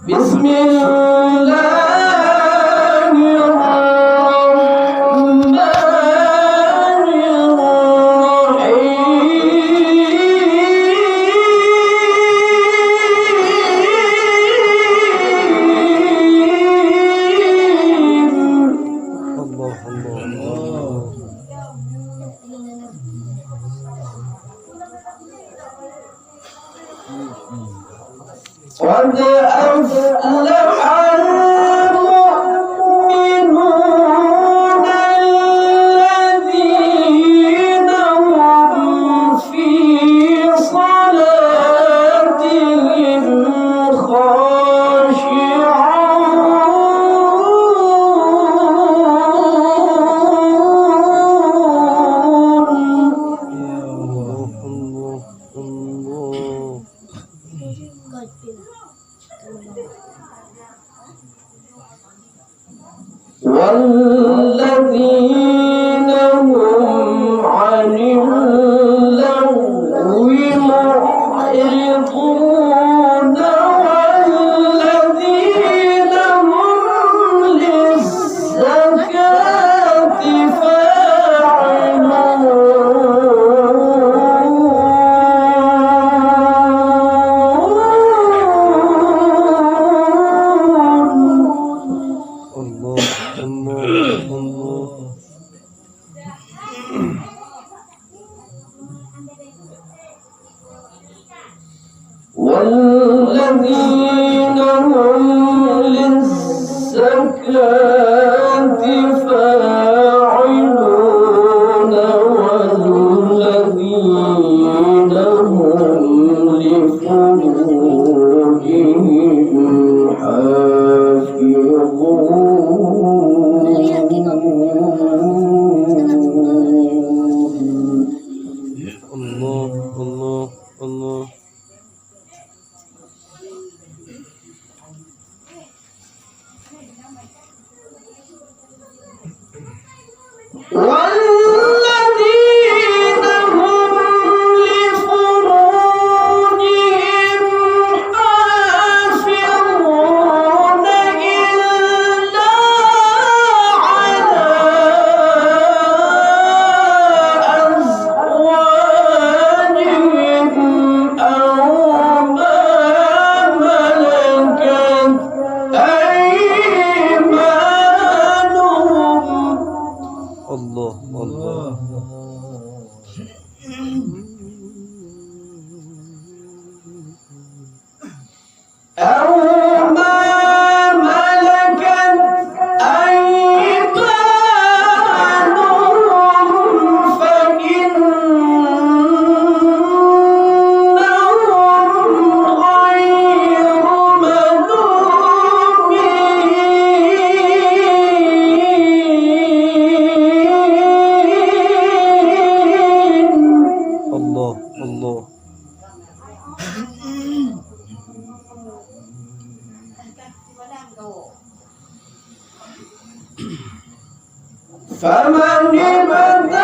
بسم الله قد أفلح المؤمنون الذين هم في صلاتهم والذين هم عن اللغو معرضون والذين هم للزكاة والذين هم للزكاة فاعلون والذين هم لفروجهم حافظون الله والذين هم لفروجهم حافظون إلا على أزواجهم أو ما ملكت أيمانهم الله أو ما ملكت أيمانهم فإنهم غير ملومين الله فمن ابتغى